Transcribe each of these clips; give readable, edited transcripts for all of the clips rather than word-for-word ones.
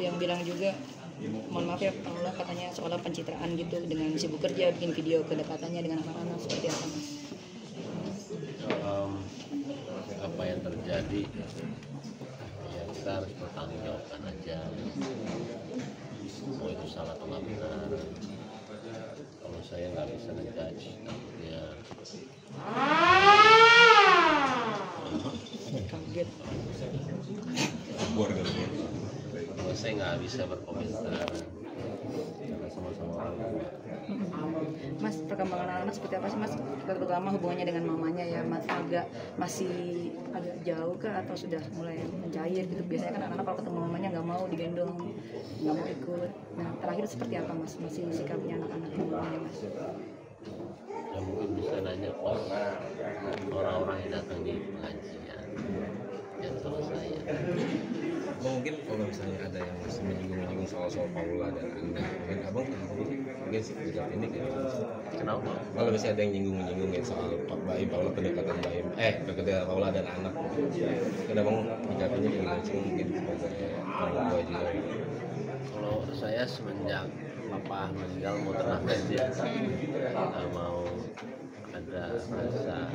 yang bilang juga, mohon maaf ya Pak Lula, katanya soal pencitraan gitu dengan sibuk kerja bikin video kedekatannya dengan anak-anak, seperti apa Mas? Apa yang terjadi ya kita harus bertanggung jawabkan aja, mau itu salah atau nggak benar. Kalau saya nggak bisa ngejudge, takutnya Kaget. kalau saya nggak bisa berkomentar karena sama-sama orang tua. Mas, perkembangan anak-anak seperti apa sih Mas? Terutama hubungannya dengan mamanya ya, Mas, masih agak jauh kah atau sudah mulai mencair gitu? Biasanya kan anak-anak kalau ketemu mamanya nggak mau digendong, nggak mau ikut. Nah, terakhir seperti apa Mas? Masih sikapnya anak-anak ke mamanya Mas? Ya mungkin bisa nanya pas orang-orang yang datang di pengajian yang sama saya. Mungkin kalau misalnya ada yang masih menyinggung soal Paula dan Anda, mungkin abang mungkin sih tidak ini gitu. Kenapa? Kalau misalnya ada yang nyinggung soal Baim, Paula, kedekatan Baim, kedekatan Paula dan anak, kan abang menyikapinya gimana sih mungkin sebagai orang tua juga? Kalau saya semenjak papa meninggal mau tenang aja, nggak mau ada rasa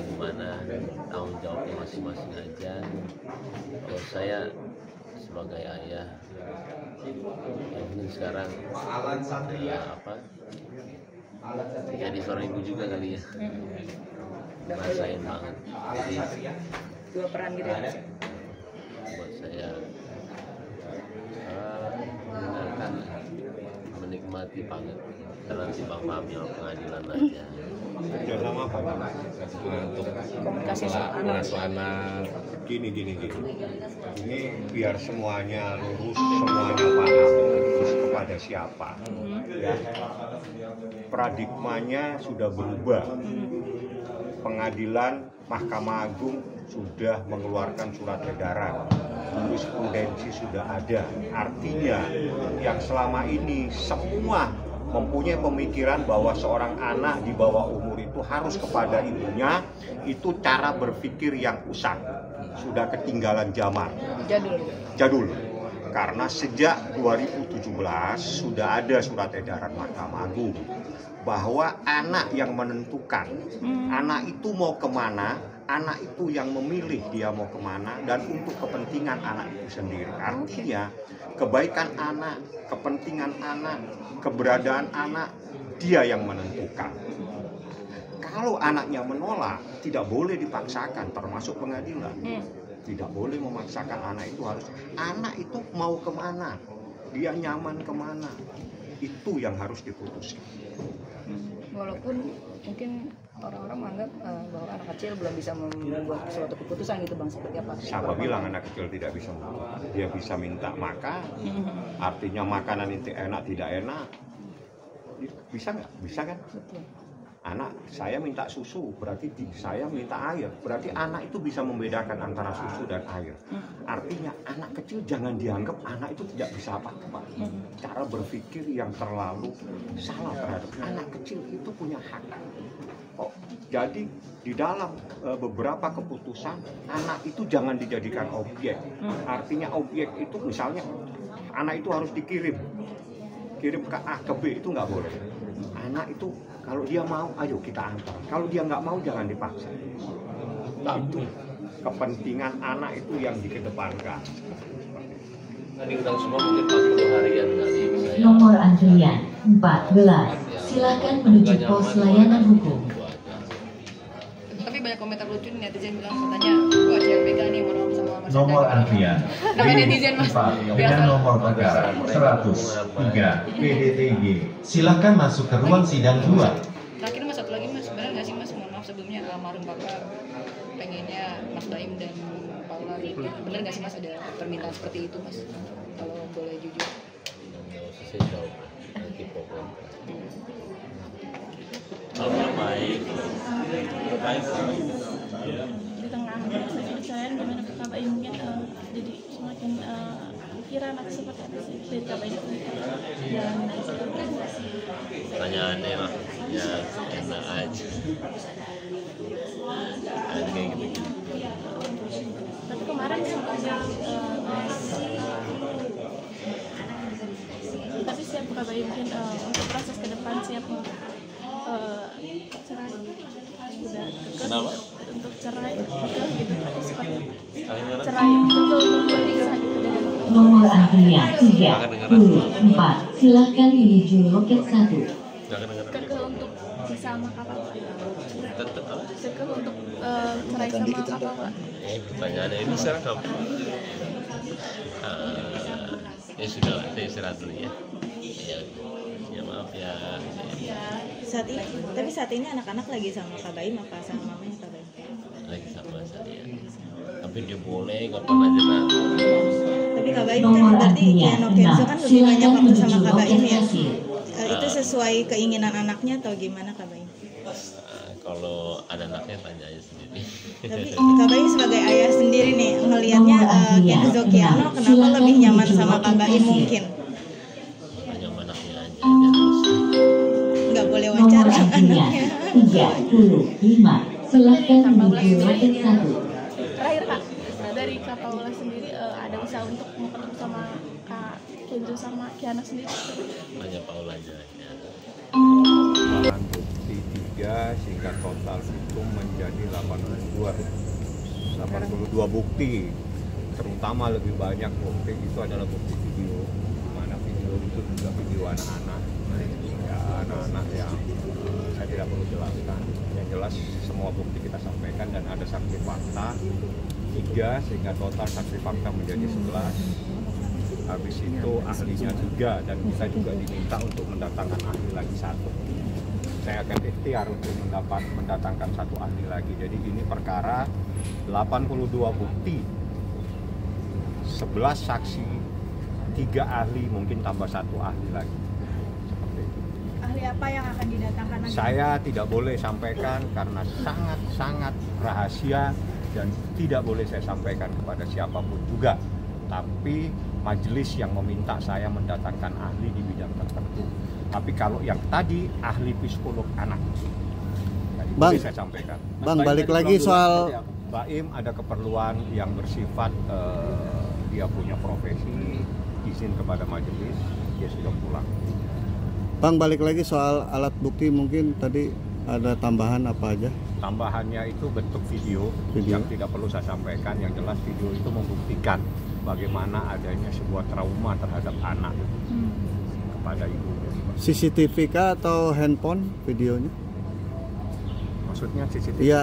gimana tanggung jawabnya masing-masing aja. Kalau saya sebagai ayah, ya mungkin sekarang ya apa? Jadi seorang ibu juga kali ya, ngerasain banget. Jadi Dua peran gitu ya Mas? buat saya mendengarkan, menikmati banget karena simpang pamnya pengadilan aja. Dalam apa? Untuk Komunikasi soal anak. mengasuh anak. Gini. Ini biar semuanya lurus, semuanya paham terus kepada siapa. Ya. Paradigmanya sudah berubah. Pengadilan Mahkamah Agung sudah mengeluarkan surat edaran. Jurisprudensi sudah ada. Artinya yang selama ini semua mempunyai pemikiran bahwa seorang anak di bawah umur itu harus kepada ibunya, itu cara berpikir yang usang, sudah ketinggalan zaman, jadul. Karena sejak 2017 sudah ada surat edaran Mahkamah Agung bahwa anak yang menentukan, anak itu mau kemana, anak itu yang memilih dia mau kemana, dan untuk kepentingan anak itu sendiri. Artinya kebaikan anak, kepentingan anak, keberadaan anak, dia yang menentukan. Kalau anaknya menolak, tidak boleh dipaksakan, termasuk pengadilan. Tidak boleh memaksakan anak itu harus. Anak itu mau kemana, dia nyaman kemana, itu yang harus diputuskan. Walaupun mungkin orang-orang menganggap bahwa anak kecil belum bisa membuat suatu keputusan gitu Bang, seperti apa? Siapa bilang anak kecil tidak bisa? Dia bisa minta makan, artinya makanan itu enak tidak enak, bisa nggak? Bisa kan? Betul. Anak saya minta susu, berarti saya minta air, berarti anak itu bisa membedakan antara susu dan air. Artinya anak kecil jangan dianggap anak itu tidak bisa apa-apa. Cara berpikir yang terlalu salah terhadap anak kecil itu punya hak. Oh, jadi di dalam beberapa keputusan anak itu jangan dijadikan objek. Artinya objek itu misalnya anak itu harus kirim ke A ke B, itu nggak boleh. Anak itu kalau dia mau, ayo kita antar. Kalau dia nggak mau, jangan dipaksa. Itu kepentingan anak itu yang dikedepankan. Tadi undang semua mungkin 40 harian kali saya. Nomor antrian 14. Silakan menuju pos layanan hukum. Tapi banyak komentar lucu netizen bilang katanya, wah CLBK nih mau sama Mas Nomor Enda. antrian Namanya netizen Mas. dengan nomor perkara 103 PDTG. Silakan masuk ke ruang sidang 2. Terakhir Mas, satu lagi Mas, benar nggak sih Mas, mohon maaf sebelumnya, almarhum Bapak pengennya Mas Baim dan Paula nikah. Benar nggak sih Mas ada permintaan seperti itu Mas? Kalau boleh jujur. Saya jawab nanti pokoknya. Kalau baik di tengah perceraian gimana ke Kak Baim, mungkin jadi semakin pikiran atau seperti apa sih dari Kak Baim jalanin aja pertanyaannya lah ya enak aja kayak gitu. tapi kemarin sempat ngasih Kenapa? untuk cerai gitu seperti Gimana? cerai betul bisa gitu dengan Nomor antrian 34. Silakan menuju loket 1. Jangan dengar. kekeh untuk bisa sama kapal Pak. Tetap apa? Kekeh untuk cerai sama kapal Pak. Pertanyaannya ini sekarang kamu. Ya sudah lah, saya istirahat dulu ya. Ya maaf ya. Tapi saat ini anak-anak lagi sama Kak Baim apa sama mamanya Kak Baim? Lagi sama saya. Tapi dia boleh kapan aja nanti. Tapi Kak Baim kan Nomor berarti antrian Kiano Kenzo kan lebih banyak waktu sama Kak Baim ya. lokasi. Itu sesuai keinginan anaknya atau gimana Kak Baim? Kalau ada anaknya tanya aja sendiri. Tapi Kak Baim sebagai ayah sendiri nih ngelihatnya Kenzo Kiano kenapa lebih nyaman sama Kak Baim mungkin? Hanya anaknya aja. Terus. Nggak boleh Nomor wawancara antrian anaknya. 35. Silakan menuju loket 1. Terakhir Kak, dari Kak Paula sendiri ada usaha untuk mau ketemu sama Kak Kenzo sama Kiana sendiri? Hanya Paul aja. Ya. Barang bukti 3 sehingga total itu menjadi 82 bukti, terutama lebih banyak bukti itu adalah bukti video, mana video itu juga video anak-anak ya, anak-anak yang saya tidak perlu jelaskan, yang jelas semua bukti kita sampaikan dan ada saksi fakta 3 sehingga total saksi fakta menjadi 11. Habis itu ahlinya 3 dan kita juga diminta untuk mendatangkan ahli lagi 1. Saya akan ikhtiar untuk mendatangkan 1 ahli lagi. Jadi ini perkara 82 bukti, 11 saksi, 3 ahli, mungkin tambah 1 ahli lagi. Seperti itu. Ahli apa yang akan didatangkan lagi? Saya tidak boleh sampaikan karena sangat-sangat rahasia dan tidak boleh saya sampaikan kepada siapapun juga. Tapi majelis yang meminta saya mendatangkan ahli di bidang tertentu. Tapi kalau yang tadi ahli psikolog anak, Bang, boleh saya sampaikan. Bang, balik lagi soal Baim ada keperluan yang bersifat dia punya profesi, izin kepada majelis, dia sudah pulang. Bang, balik lagi soal alat bukti, mungkin tadi ada tambahan apa aja? Tambahannya itu bentuk video yang tidak perlu saya sampaikan. Yang jelas video itu membuktikan bagaimana adanya sebuah trauma terhadap anak kepada ibunya. CCTV kah atau handphone videonya? Maksudnya CCTV? Iya,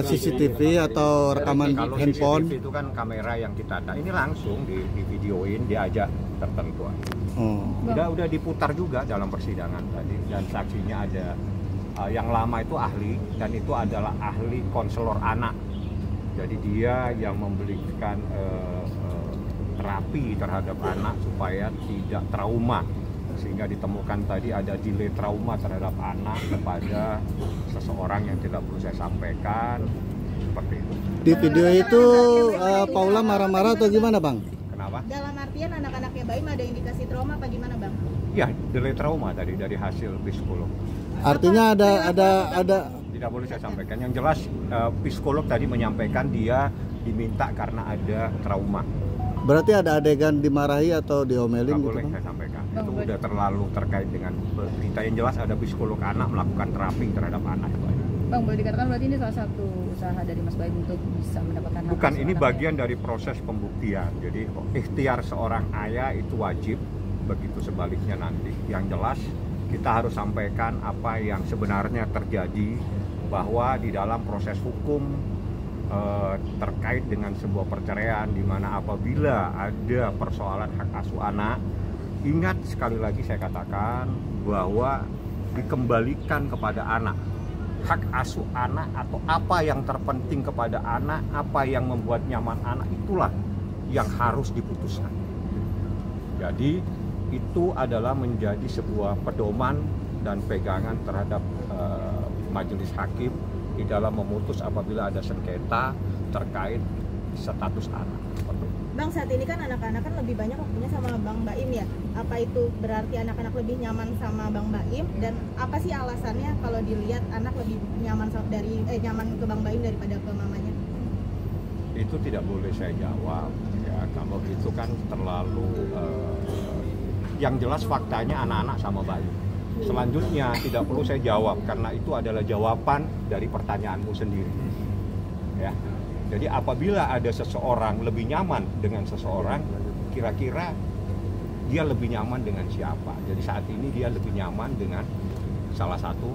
CCTV atau rekaman kalau handphone? CCTV itu kan kamera yang kita ada. Ini langsung di videoin, diajak tertentu. Oh. Udah diputar juga dalam persidangan tadi dan saksinya ada yang lama itu ahli dan itu adalah ahli konselor anak. Jadi dia yang memberikan terapi terhadap anak supaya tidak trauma, sehingga ditemukan tadi ada delay trauma terhadap anak kepada seseorang yang tidak perlu saya sampaikan, seperti itu. Di video itu Paula marah-marah atau gimana, Bang? Kenapa? Dalam artian anak-anaknya Baim ada indikasi trauma apa gimana Bang? Ya, delay trauma tadi dari hasil psikolog. Artinya ada Tidak boleh saya sampaikan. Yang jelas psikolog tadi menyampaikan dia diminta karena ada trauma. Berarti ada adegan dimarahi atau diomelin gitu, boleh Bang? saya sampaikan. Itu udah terlalu terkait dengan berita. Yang jelas ada psikolog anak melakukan terapi terhadap anak. Bang, boleh dikatakan berarti ini salah satu usaha dari Mas Baim untuk bisa mendapatkan hak Bukan, asuh ini anaknya. bagian dari proses pembuktian. Jadi ikhtiar seorang ayah itu wajib, begitu sebaliknya nanti. Yang jelas kita harus sampaikan apa yang sebenarnya terjadi, bahwa di dalam proses hukum terkait dengan sebuah perceraian di mana apabila ada persoalan hak asuh anak, ingat sekali lagi saya katakan bahwa dikembalikan kepada anak. Hak asuh anak atau apa yang terpenting kepada anak, apa yang membuat nyaman anak, itulah yang harus diputuskan. Jadi itu adalah menjadi sebuah pedoman dan pegangan terhadap majelis hakim di dalam memutus apabila ada sengketa terkait status anak. Bang, saat ini kan anak-anak kan lebih banyak waktunya sama Bang Baim ya. Apa itu berarti anak-anak lebih nyaman sama Bang Baim, dan apa sih alasannya kalau dilihat anak lebih nyaman nyaman ke Bang Baim daripada ke mamanya? Itu tidak boleh saya jawab ya, kalau itu kan terlalu yang jelas faktanya anak-anak sama Baim. Selanjutnya tidak perlu saya jawab karena itu adalah jawaban dari pertanyaanmu sendiri. Ya. Jadi apabila ada seseorang lebih nyaman dengan seseorang, kira-kira dia lebih nyaman dengan siapa? Jadi saat ini dia lebih nyaman dengan salah satu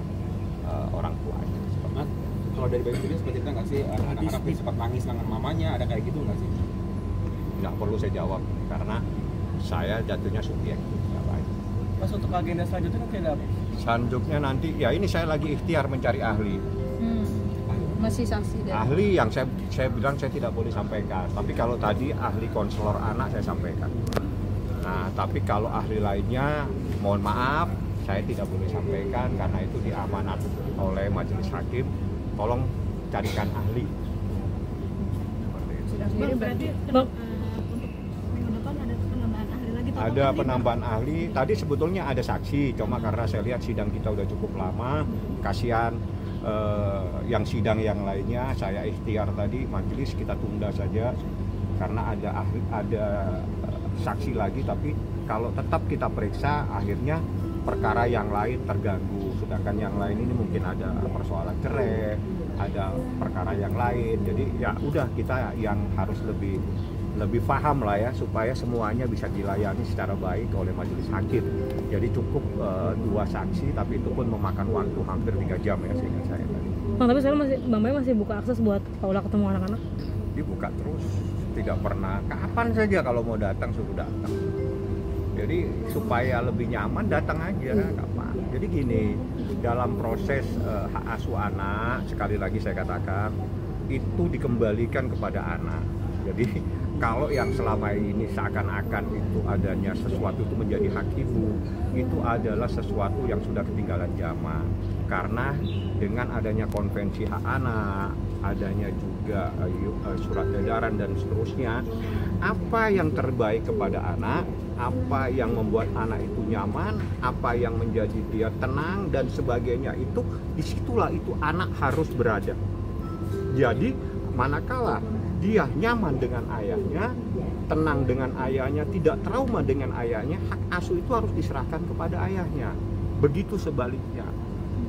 orang tuanya. Mas, kalau dari Bayu sendiri seperti itu nggak sih, anak-anak sempat nangis dengan mamanya, ada kayak gitu nggak sih? Nggak perlu saya jawab karena saya jatuhnya subjektif. Mas, untuk agenda selanjutnya nanti ada apa? Selanjutnya nanti, ya ini saya lagi ikhtiar mencari ahli. Masih saksi dan Ahli yang saya bilang saya tidak boleh sampaikan. Tapi kalau tadi ahli konselor anak saya sampaikan. Nah, tapi kalau ahli lainnya, mohon maaf, saya tidak boleh sampaikan karena itu diamanat oleh majelis hakim. Tolong carikan ahli. Bang, berarti untuk minggu depan ada penambahan ahli lagi? Ada penambahan ahli. Tadi sebetulnya ada saksi, cuma karena saya lihat sidang kita udah cukup lama, kasihan yang sidang yang lainnya saya ikhtiar tadi majelis kita tunda saja karena ada ahli, ada saksi lagi, tapi kalau tetap kita periksa akhirnya perkara yang lain terganggu, sedangkan yang lain ini mungkin ada persoalan cerai, ada perkara yang lain. Jadi ya udah, kita yang harus lebih paham lah ya, supaya semuanya bisa dilayani secara baik oleh majelis hakim. Jadi cukup 2 saksi, tapi itu pun memakan waktu hampir 3 jam ya sehingga saya tadi. Bang, tapi sekarang Bang Bayu masih buka akses buat Paula ketemu anak-anak? Dibuka terus, tidak pernah, kapan saja kalau mau datang suruh datang. Jadi supaya lebih nyaman datang aja kapan. Jadi gini, dalam proses hak asuh anak, sekali lagi saya katakan, itu dikembalikan kepada anak. Jadi kalau yang selama ini seakan-akan itu adanya sesuatu itu menjadi hak ibu, itu adalah sesuatu yang sudah ketinggalan zaman. Karena dengan adanya konvensi hak anak, adanya juga surat edaran dan seterusnya, apa yang terbaik kepada anak, apa yang membuat anak itu nyaman, apa yang menjadi dia tenang dan sebagainya, itu disitulah itu anak harus berada. Jadi manakala dia nyaman dengan ayahnya, tenang dengan ayahnya, tidak trauma dengan ayahnya, hak asuh itu harus diserahkan kepada ayahnya. Begitu sebaliknya.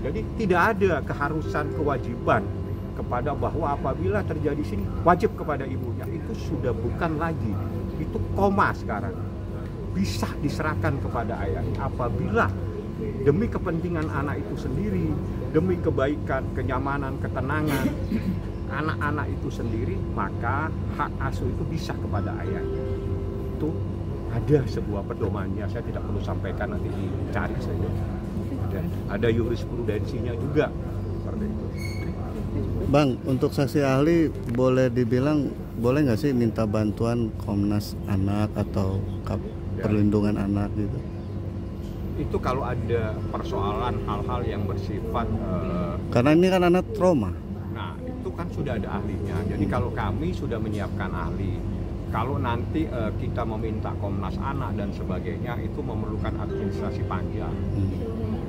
Jadi tidak ada keharusan, kewajiban kepada bahwa apabila terjadi sini wajib kepada ibunya. Itu sudah bukan lagi, itu koma sekarang. Bisa diserahkan kepada ayahnya apabila demi kepentingan anak itu sendiri, demi kebaikan, kenyamanan, ketenangan anak-anak itu sendiri, maka hak asuh itu bisa kepada ayahnya. Itu ada sebuah pedomannya, saya tidak perlu sampaikan, nanti dicari saja. Ada jurisprudensinya juga seperti itu. Bang, untuk saksi ahli boleh dibilang, boleh nggak sih minta bantuan Komnas Anak atau Perlindungan Anak gitu? Itu kalau ada persoalan hal-hal yang bersifat karena ini kan anak trauma. Nah, itu kan sudah ada ahlinya. Jadi kalau kami sudah menyiapkan ahli, kalau nanti kita meminta Komnas Anak dan sebagainya, itu memerlukan administrasi panjang.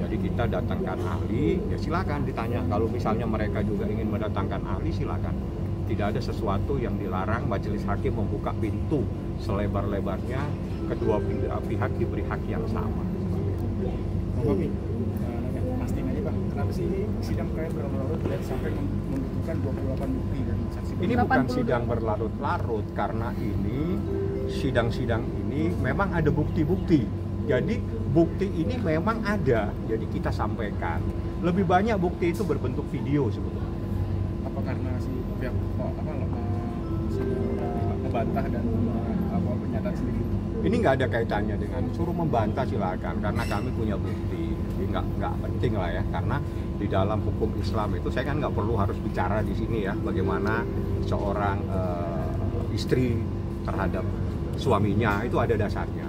Jadi kita datangkan ahli, ya silakan ditanya. Kalau misalnya mereka juga ingin mendatangkan ahli, silakan. Tidak ada sesuatu yang dilarang. Majelis hakim membuka pintu selebar-lebarnya, kedua pihak diberi hak yang sama. Bang, pasti aja Bang, kenapa sih ini sidang kayak berlarut-larut dan sampai membutuhkan 28 bukti dan saksi? Ini bukan sidang berlarut-larut, karena ini sidang-sidang ini memang ada bukti-bukti. Jadi bukti ini memang ada, jadi kita sampaikan. Lebih banyak bukti itu berbentuk video sebetulnya. Apa karena si pihak membantah dan pernyataan sendiri? Ini nggak ada kaitannya dengan suruh membantah, silakan, karena kami punya bukti. Jadi nggak penting lah ya, karena di dalam hukum Islam itu saya kan nggak perlu harus bicara di sini ya bagaimana seorang istri terhadap suaminya, itu ada dasarnya.